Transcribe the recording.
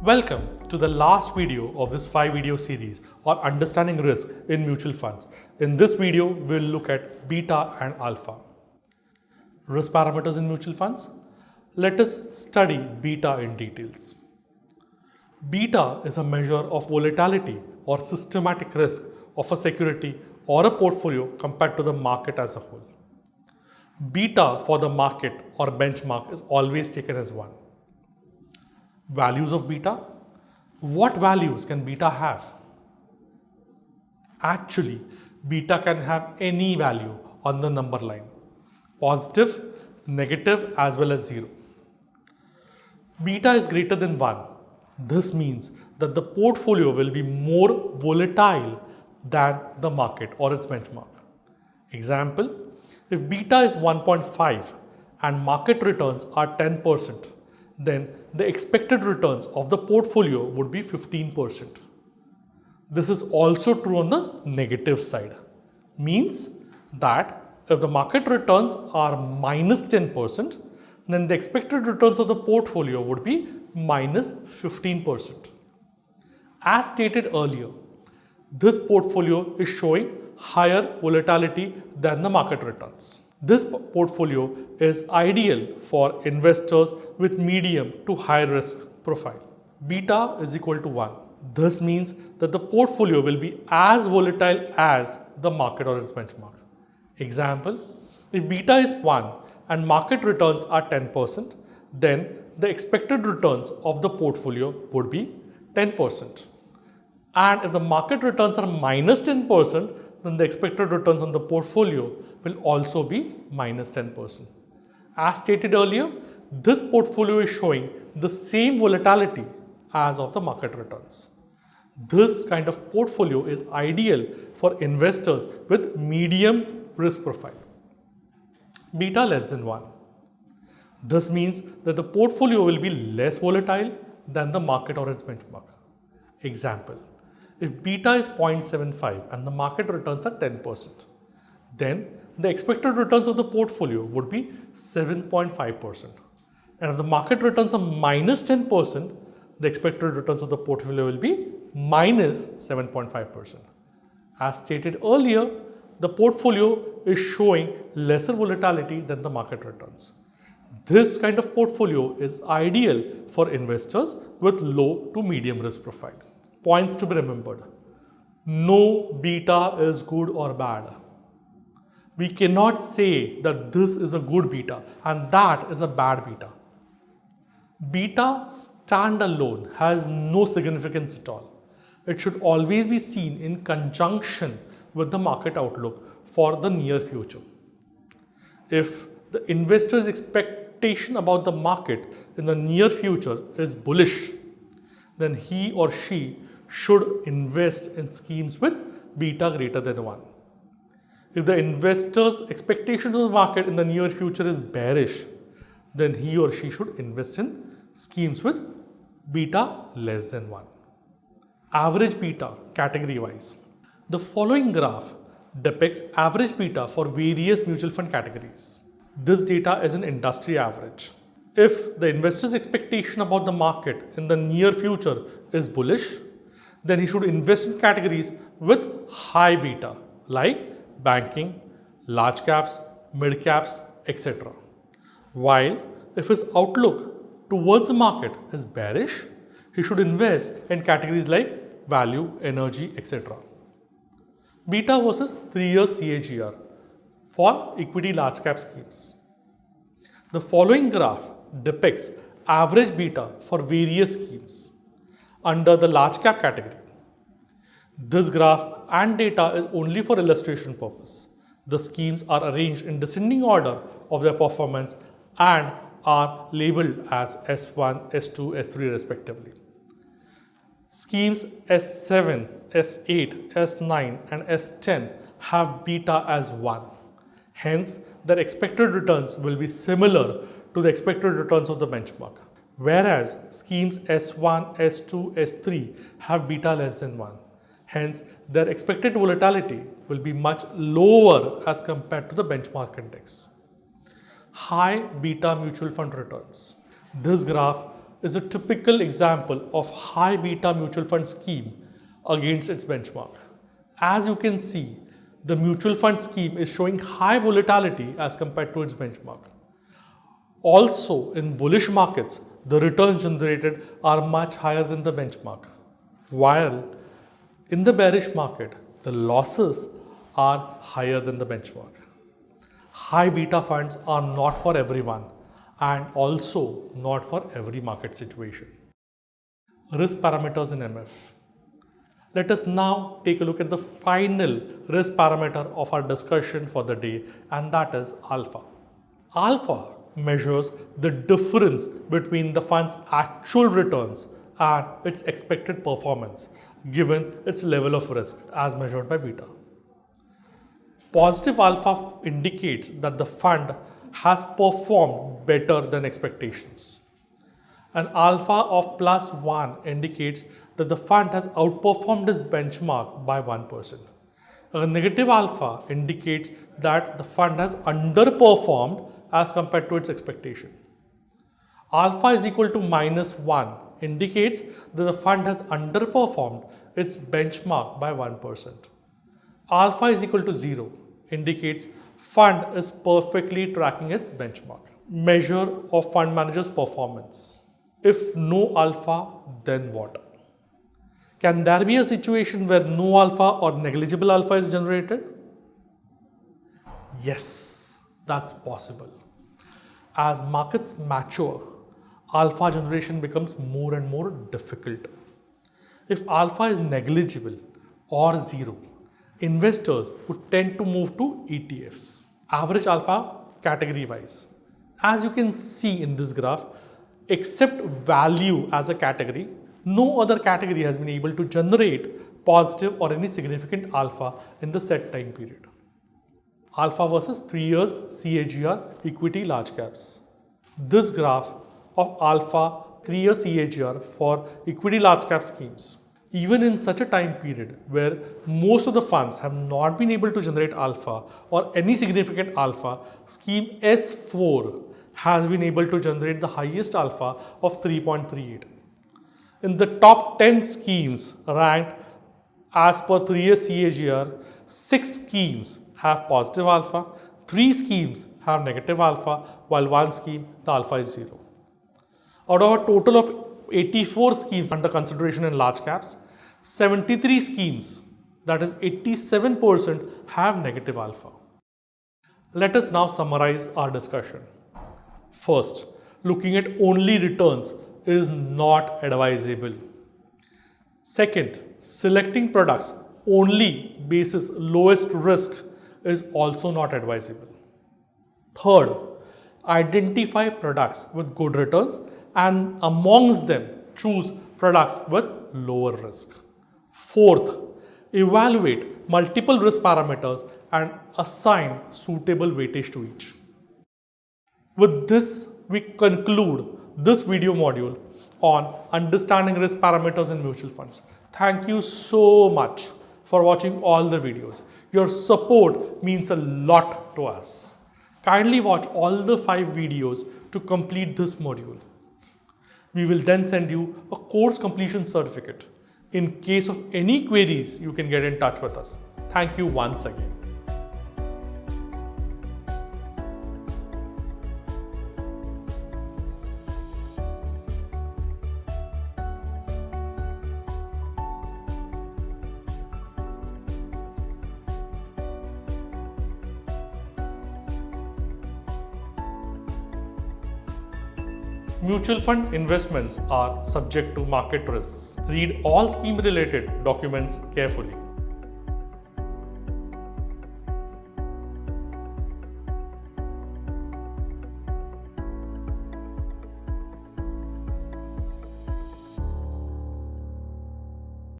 Welcome to the last video of this 5-video series on understanding risk in mutual funds. In this video, we'll look at beta and alpha. Risk parameters in mutual funds. Let us study beta in details. Beta is a measure of volatility or systematic risk of a security or a portfolio compared to the market as a whole. Beta for the market or benchmark is always taken as 1. Values of beta. What values can beta have? Actually, beta can have any value on the number line. Positive, negative as well as 0. Beta is greater than 1. This means that the portfolio will be more volatile than the market or its benchmark. Example, if beta is 1.5 and market returns are 10%, then the expected returns of the portfolio would be 15%. This is also true on the negative side. Means that if the market returns are minus 10%, then the expected returns of the portfolio would be minus 15%. As stated earlier, this portfolio is showing higher volatility than the market returns. This portfolio is ideal for investors with medium to high risk profile. Beta is equal to 1. This means that the portfolio will be as volatile as the market or its benchmark. Example, if beta is 1 and market returns are 10%, then the expected returns of the portfolio would be 10%. And if the market returns are minus 10%, then the expected returns on the portfolio will also be minus 10%. As stated earlier, this portfolio is showing the same volatility as of the market returns. This kind of portfolio is ideal for investors with medium risk profile. Beta less than 1. This means that the portfolio will be less volatile than the market or its benchmark. Example, if beta is 0.75 and the market returns are 10%, then the expected returns of the portfolio would be 7.5%. And if the market returns are minus 10%, the expected returns of the portfolio will be minus 7.5%. As stated earlier, the portfolio is showing lesser volatility than the market returns. This kind of portfolio is ideal for investors with low to medium risk profile. Points to be remembered. No beta is good or bad. We cannot say that this is a good beta and that is a bad beta. Beta standalone has no significance at all. It should always be seen in conjunction with the market outlook for the near future. If the investor's expectation about the market in the near future is bullish, then he or she should invest in schemes with beta greater than 1. If the investor's expectation of the market in the near future is bearish, then he or she should invest in schemes with beta less than 1. Average beta category wise. The following graph depicts average beta for various mutual fund categories. This data is an industry average. If the investor's expectation about the market in the near future is bullish, then he should invest in categories with high beta like banking, large caps, mid caps, etc. While if his outlook towards the market is bearish, he should invest in categories like value, energy, etc. Beta versus 3-year CAGR for equity large cap schemes. The following graph depicts average beta for various schemes under the large cap category. This graph and data is only for illustration purpose. The schemes are arranged in descending order of their performance and are labeled as S1, S2, S3 respectively. Schemes S7, S8, S9 and S10 have beta as 1. Hence, their expected returns will be similar to the expected returns of the benchmark. Whereas schemes S1, S2, S3 have beta less than 1. Hence, their expected volatility will be much lower as compared to the benchmark index. High beta mutual fund returns. This graph is a typical example of high beta mutual fund scheme against its benchmark. As you can see, the mutual fund scheme is showing high volatility as compared to its benchmark. Also, in bullish markets, the returns generated are much higher than the benchmark, while in the bearish market, the losses are higher than the benchmark. High beta funds are not for everyone and also not for every market situation. Risk parameters in MF. Let us now take a look at the final risk parameter of our discussion for the day, and that is alpha. Alpha measures the difference between the fund's actual returns and its expected performance given its level of risk as measured by beta. Positive alpha indicates that the fund has performed better than expectations. An alpha of +1 indicates that the fund has outperformed its benchmark by 1%. A negative alpha indicates that the fund has underperformed as compared to its expectation. Alpha is equal to -1 indicates that the fund has underperformed its benchmark by 1%. Alpha is equal to 0 indicates fund is perfectly tracking its benchmark. Measure of fund manager's performance. If no alpha, then what? Can there be a situation where no alpha or negligible alpha is generated? Yes, that's possible. As markets mature, alpha generation becomes more and more difficult. If alpha is negligible or 0, investors would tend to move to ETFs. Average alpha category wise. As you can see in this graph, except value as a category, no other category has been able to generate positive or any significant alpha in the set time period. Alpha versus 3 years CAGR equity large caps. This graph of alpha 3 year CAGR for equity large cap schemes. Even in such a time period where most of the funds have not been able to generate alpha or any significant alpha, scheme S4 has been able to generate the highest alpha of 3.38. In the top 10 schemes ranked as per 3 year CAGR, 6 schemes have positive alpha, 3 schemes have negative alpha, while 1 scheme the alpha is 0. Out of a total of 84 schemes under consideration in large caps, 73 schemes, that is 87%, have negative alpha. Let us now summarize our discussion. First, looking at only returns is not advisable. Second, selecting products only basis lowest risk is also not advisable. Third, identify products with good returns and amongst them choose products with lower risk. Fourth, evaluate multiple risk parameters and assign suitable weightage to each. With this, we conclude this video module on understanding risk parameters in mutual funds. Thank you so much for watching all the videos. Your support means a lot to us. Kindly watch all the 5 videos to complete this module. We will then send you a course completion certificate. In case of any queries, you can get in touch with us. Thank you once again. Mutual fund investments are subject to market risks. Read all scheme related documents carefully.